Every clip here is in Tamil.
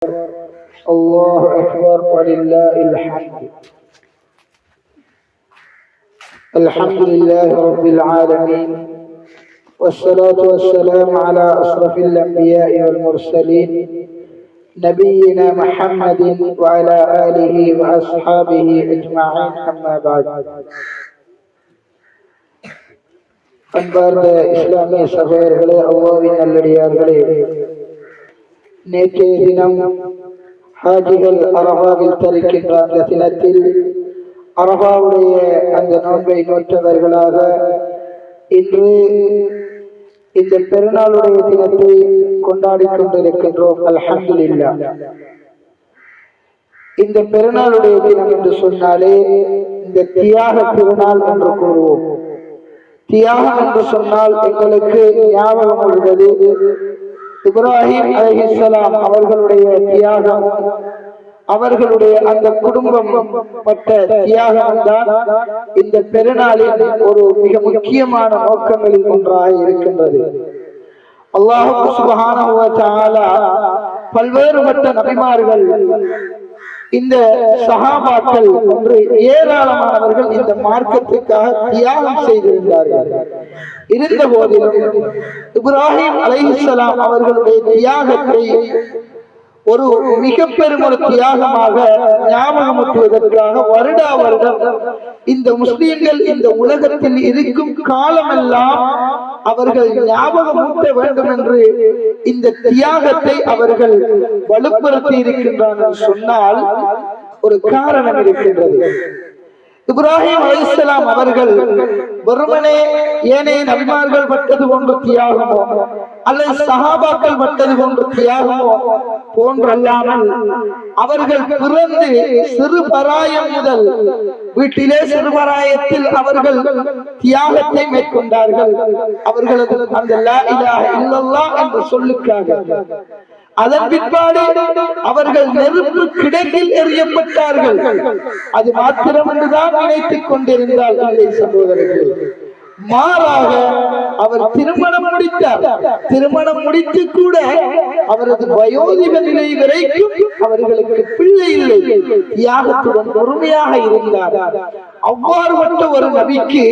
الله أكبر ولله الحمد. الحمد لله رب العالمين، والصلاة والسلام على أشرف الأنبياء والمرسلين نبينا محمد وعلى آله وأصحابه أجمعين. أما بعد. அன்பார்ந்த இஸ்லாமிய சகோதரர்களே, அல்லாஹ்வின் நல்லடியார்களே, நேற்றைய தினம் ஹாஜிகள் அரபாவில் தரிக்கின்ற அந்த தினத்தில் அரபாவுடைய அந்த நோன்பை நோற்றவர்களாக இன்று இந்த பெருநாளுடைய தினத்தை கொண்டாடி கொண்டிருக்கின்றோம். அல்ஹம்துலில்லாஹ். இந்த பெருநாளுடைய தினம் என்று சொன்னாலே இந்த தியாக திருநாள் என்று கூறுவோம். தியாகம் என்று சொன்னால் எங்களுக்கு ஞாபகம் உள்ளது இப்ராஹிம் அலைஹிஸ்ஸலாம் அவர்களுடைய தியாகம், அவர்களுடைய அந்த குடும்பம் பட்ட தியாகம் தான் இந்த பெருநாளில் ஒரு மிக முக்கியமான நோக்கங்களில் ஒன்றாக இருக்கின்றது. அல்லாஹ் சுப்ஹானஹு வ தஆலா பல்வேறுபட்ட நபிமார்கள், இந்த சஹாபாக்கள் என்று ஏராளமானவர்கள் இந்த மார்க்கத்துக்காக தியாகம் செய்திருந்தார்கள். இருந்த போதிலும் இப்ராஹிம் அலைஹிஸ்ஸலாம் அவர்களுடைய தியாகத்தை ஒரு மிக பெரும் ஒரு தியாகமாக ஞாபகமூட்டுவதற்காக வருடா வருடம் இந்த முஸ்லிம்கள் இந்த உலகத்தில் இருக்கும் காலமெல்லாம் அவர்கள் ஞாபகமூட்ட வேண்டும் என்று இந்த தியாகத்தை அவர்கள் வலுப்படுத்தி இருக்கின்றார்கள் சொன்னால் ஒரு காரணம் இருக்கின்றது. இப்ராஹிம் அலைஹிஸ்ஸலாம் அவர்கள் வெறுமனே ஏனைய நபிமார்கள் பட்டது போன்ற தியாகமோ அல்லது சஹாபாக்கள் பட்டது போன்ற தியாகமோ போன்றல்லாமல் அவர்கள் பிறந்து சிறு பராயம் முதல் வீட்டிலே சிறுபராயத்தில் அவர்கள் தியாகத்தை மேற்கொண்டார்கள். அவர்களது அந்த லா இலாஹ இல்லல்லாஹ் என்ற சொல்லுக்காக. அதன் பிற்பாடு அவர்கள் நெருப்பு கிடங்கில் எறியப்பட்டார்கள். அது மாத்திரம் என்றுதான் நினைத்துக் கொண்டிருந்தால் இல்லை சகோதரர்கள், மாறாக அவர் திருமணம் முடித்தார். திருமணம் முடித்து கூட அவரது வயோதிக நிலை வரைக்கும் அவர்களுக்கு பிள்ளை இல்லை. தியாகத்துடன் பொறுமையாக இருந்தார். அவ்வாறுபட்ட ஒரு நபிக்கு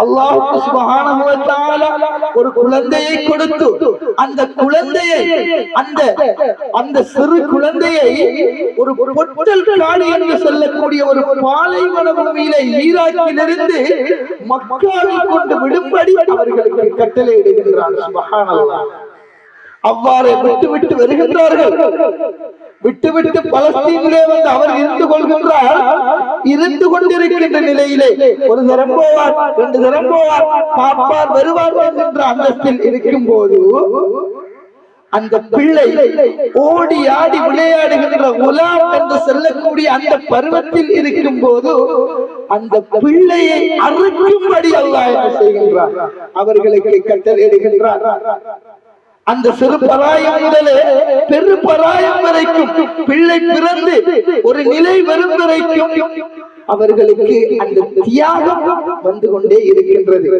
அல்லாஹ் சுப்ஹானஹு வ தஆலா ஒரு குழந்தையை கொடுத்து அந்த குழந்தையை அந்த சிறு குழந்தையை ஒரு பொட்டல் காடு என்று சொல்லக்கூடிய ஒரு பாலைவன பூமியிலே ஈராக்கிலிருந்து மக்காவில் கொண்டு விடும்படி அவர்களுக்கு கட்டளை இடுகின்றார். சுப்ஹானல்லாஹ். அவ்வாறு விட்டு வருகின்றார்கள். விட்டு பலஸ்தீனிலே வந்து அவர் இருந்து கொள்கின்றார். இருந்து கொண்டிருக்கின்ற நிலையிலே ஒரு தரம் போவார், 2 தரம் போவார், பாப்பார் வருவார் என்கின்ற அந்தஸ்தில் இருக்கும் போது அந்த பிள்ளை ஓடி ஆடி விளையாடுகின்ற உலாம் என்று சொல்லக்கூடிய அந்த பருவத்தில் இருக்கும் போது அந்த பிள்ளையை அறுக்கும்படி அல்லாஹ் என்ன செய்கின்றார், அவர்களுக்கு கட்டளையிடுகின்றார். அந்த சிறு பராயம் முதலே பெரு பராயம் வரைக்கும் பிள்ளை பிறந்து ஒரு நிலை வரும் வரைக்கும் அவர்களுக்கு அந்த தியாகம் வந்து கொண்டே இருக்கின்றது.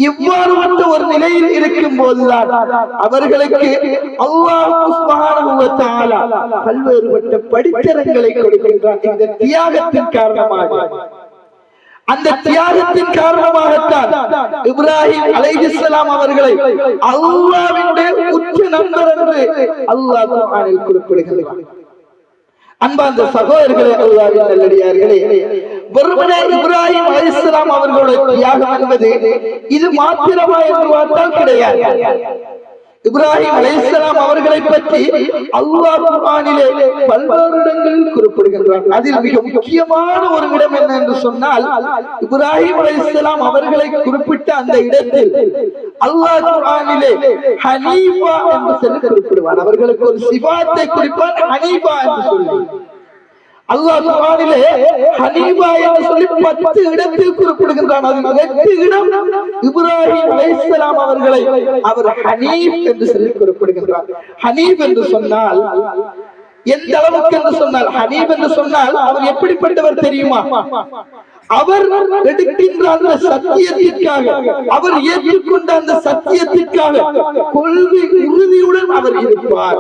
இவ்வாறு வந்து ஒரு நிலையில் இருக்கும் போதுதான் அவர்களுக்கு அல்லாஹ் சுப்ஹானஹு வ தஆலா பல்வேறுபட்ட படித்தரங்களை கொடுக்கின்றார். இந்த தியாகத்தின் காரணமாக, அந்த தியாகத்தின் காரணமாகத்தான் இப்ராஹிம் அலைஹிஸ்ஸலாம் அவர்களை அல்லாஹ்வினுடைய உச்ச நண்பர் என்று அல்லாஹ் குர்ஆனில் குறிப்பிடுகிறார். அன்பார்ந்த சகோதரர்களே, அல்லாஹ்வின் நல்லடியார்களே, வெறுமனே இப்ராஹிம் அலைஹிஸ்ஸலாம் அவர்களுடைய தியாகம் என்பது இது மாத்திரமா என்று பார்த்தால் கிடையாது. இப்ராஹிம் அலைஹிஸ்ஸலாம் அவர்களை பற்றி அல்லாஹ் குர்ஆனிலே பல்வேறு இடங்களில் குறிப்பிடுகின்றார். அதில் மிக முக்கியமான ஒரு இடம் என்ன என்று சொன்னால், இப்ராஹிம் அலைஹிஸ்ஸலாம் அவர்களை குறிப்பிட்ட அந்த இடத்தில் அல்லாஹ் குர்ஆனிலே ஹனீஃபா என்று சொல்லி குறிப்பிடுவார். அவர்களுக்கு ஒரு சிஃபாத்தை குறிப்பார், ஹனீஃபா என்று சொல்லி. அல்லாஹ் குர்ஆனிலே ஹனீஃபா என்று சொல்லி 10 இடத்தில் குறிப்பிடுகின்றான். அதில் 8 இடம் இப்ராஹிம் அலைஹிஸ்ஸலாம் அவர்களை அவர் ஹனீஃப் என்று சொல்லி குறிப்பிடுகின்றார். ஹனீஃப் என்று சொன்னால் எந்த அளவுக்கு என்று சொன்னால், ஹனீஃப் என்று சொன்னால் அவர் எப்படிப்பட்டவர் தெரியுமா? அவர் எடுக்கின்ற அந்த சத்தியத்திற்காக, அவர் ஏற்றுக்கொண்ட அந்த சத்தியத்திற்காக கொள்கை உறுதியுடன் அவர் இருப்பார்.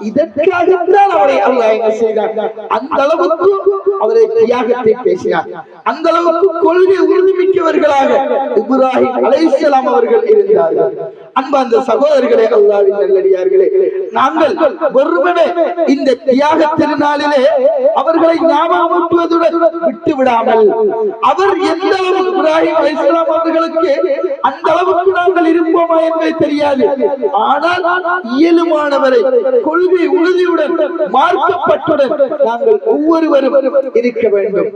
இதற்காகத்தான் அவரை அல்லாஹ் என்ன செய்தார்? அந்த அளவுக்கு அவரை தியாகத்தை பேசினார். அந்த அளவுக்கு கொள்கை உறுதிமிக்கவர்களாக இப்ராஹிம் அலைஹிஸ்ஸலாம் அவர்கள் இருந்தார்கள். அன்பார்ந்த சகோதரர்களே, அல்லாஹ்வின் நல்லடியார்களே, நாங்கள் வெறுமனே இந்த தியாக திருநாளிலே அவர்களை ஞாபகமூட்டுவதுடன் விட்டு விடாமல், அவர் எந்த அளவு இப்ராஹிம் அலைஹிஸ்ஸலாம் அவர்களுக்கு அந்த அளவுக்கு நாங்கள் இருப்போமா என்பது தெரியாது. ஆனால் இயலுமானவரை கொள்கை உறுதியுடன் மார்க்கப்பட்டுடன் நாங்கள் ஒவ்வொருவரும் இருக்க வேண்டும்.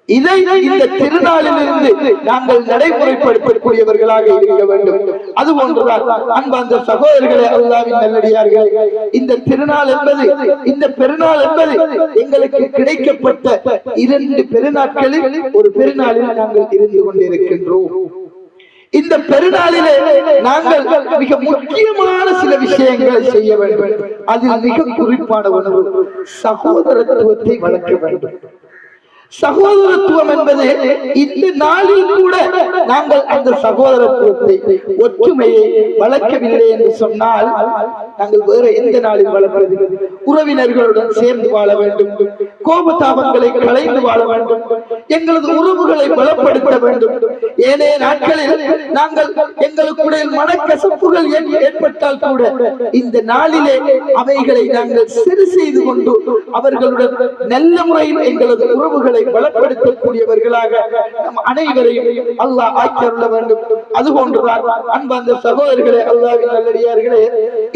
இதை இந்த திருநாளிலிருந்து நாங்கள் நடைமுறைப்படுத்தக்கூடியவர்களாக இருக்க வேண்டும். அது போன்றுதான் அன்பார்ந்த சகோதரர்களே, அல்லாஹ்வின் நல்லடியார்களே, இந்த திருநாள் என்பது, இந்த பெருநாள் என்பது எங்களுக்கு கிடைக்கப்பட்ட 2 பெருநாட்களில் ஒரு பெருநாளில் நாங்கள் இருந்து கொண்டிருக்கின்றோம். இந்த பெருநாளிலே நாங்கள் மிக முக்கியமான சில விஷயங்களை செய்ய வேண்டும். அதில் மிக குறிப்பான ஒன்று சகோதரத்துவத்தை வளர்க்க வேண்டும். சகோதரத்துவம் என்பது இந்த நாளில் கூட நாங்கள் அந்த சகோதரத்துவத்தை, ஒற்றுமையை வளர்க்கவில்லை என்று சொன்னால் நாங்கள் வேற எந்த நாளில் வளர்ப்பது? உறவினர்களுடன் சேர்ந்து வாழ வேண்டும், கோபதாபங்களை களைந்து வாழ வேண்டும், எங்களது உறவுகளை பலப்படுத்த வேண்டும். ஏனைய நாட்களில் நாங்கள் எங்களுக்குடைய மனக்கசப்புகள் ஏற்பட்டால் கூட இந்த நாளிலே அவைகளை நாங்கள் சரி செய்து கொண்டு அவர்களுடன் நல்ல முறையில் எங்களது உறவுகளை பலப்படுத்தக்கூடியவர்களாக நம் அனைவரையும் அல்லாஹ் ஆக்கி அருள வேண்டும். அதுபோன்றுதான் அன்பார்ந்த சகோதரர்களே, அல்லாஹ்வின் நல்லடியார்களே,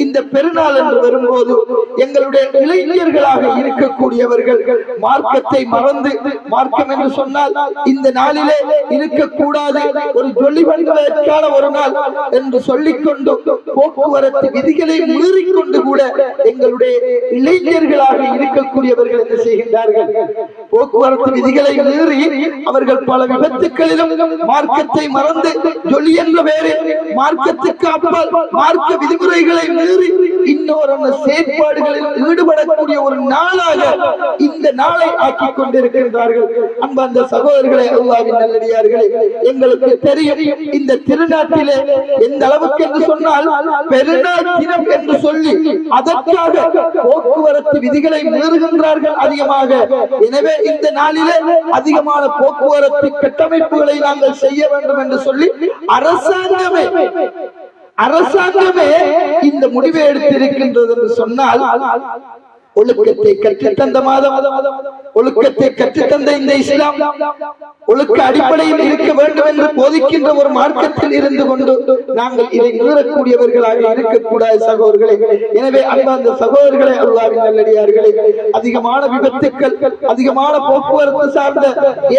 இந்த பெருநாள் என்று வரும்போது எங்களுடைய இளைஞர்களாக இருக்கக்கூடியவர்கள் மார்க்கத்தை மறந்து, மார்க்கம் என்று சொன்னால் இந்த நாளிலே இருக்கக்கூடாது, ஒரு ஜொலிவன்களுக்கான ஒரு நாள் என்று சொல்லிக்கொண்டு போக்குவரத்து விதிகளை மீறிக்கொண்டு கூட எங்களுடைய இளைஞர்களாக இருக்கக்கூடியவர்கள் என்ன செய்கின்றார்கள்? போக்குவரத்து விதிகளை மீறி அவர்கள் பல விபத்துக்களிலும் மார்க்கத்தை மறந்து ஜொலி என்ற பெயரில் மார்க்கத்துக்கு அப்பால் மார்க்க விதிமுறைகளை மீறி இன்னொரு செயற்பாடுகளில் ஈடுபடக்கூடிய ஒரு நாளாக இந்த நாளை ஆக்கிக் கொண்டிருக்கின்றார்கள். அன்பார்ந்த சகோதரர்களே, அல்லாஹ்வின் நல்லடியார்களே, எங்களுக்கு தெரியும் இந்த திருநாட்டிலே எந்த அளவுக்கு என்று சொன்னால் பெருநாள் தினம் என்று சொல்லி அதற்காக போக்குவரத்து விதிகளை மீறுகின்றார்கள் அதிகமாக. எனவே இந்த நாளிலே அதிகமான போக்குவரத்து கட்டமைப்புகளை நாங்கள் செய்ய வேண்டும் என்று சொல்லி அரசாங்கமே இந்த முடிவை எடுத்திருக்கின்றது என்று சொன்னால், ஒழுக்கத்தை கற்றுத்தந்த மாதம், ஒழுக்கத்தை கற்றுத்தந்த இந்த இஸ்லாம் ஒழுக்க அடிப்படையில் இருக்க வேண்டும் என்று போதிக்கின்ற ஒரு மார்க்கத்தில் இருந்து கொண்டு நாங்கள் இதை மீறக்கூடியவர்களாக இருக்கக்கூடாது சகோதரர்களே. எனவே அன்பார்ந்த சகோதரர்களே, அல்லாஹ்வின் நல்லடியார்களே, அதிகமான விபத்துக்கள், அதிகமான போக்குவரத்து சார்ந்த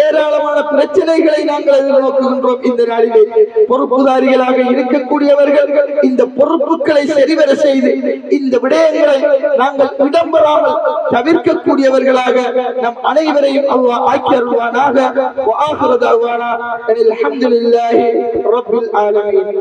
ஏராளமான பிரச்சனைகளை நாங்கள் எதிர்நோக்குகின்றோம். இந்த நாளிலே பொறுப்புதாரிகளாக இருக்கக்கூடியவர்கள் இந்த பொறுப்புகளை சரிவர செய்து இந்த விடயங்களை நாங்கள் இடம்பெறாமல் தவிர்க்கக்கூடியவர்களாக நம் அனைவரையும் அல்லாஹ் ஆக்கி அருள்வானாக. وآخر دعوانا أن الحمد لله رب العالمين.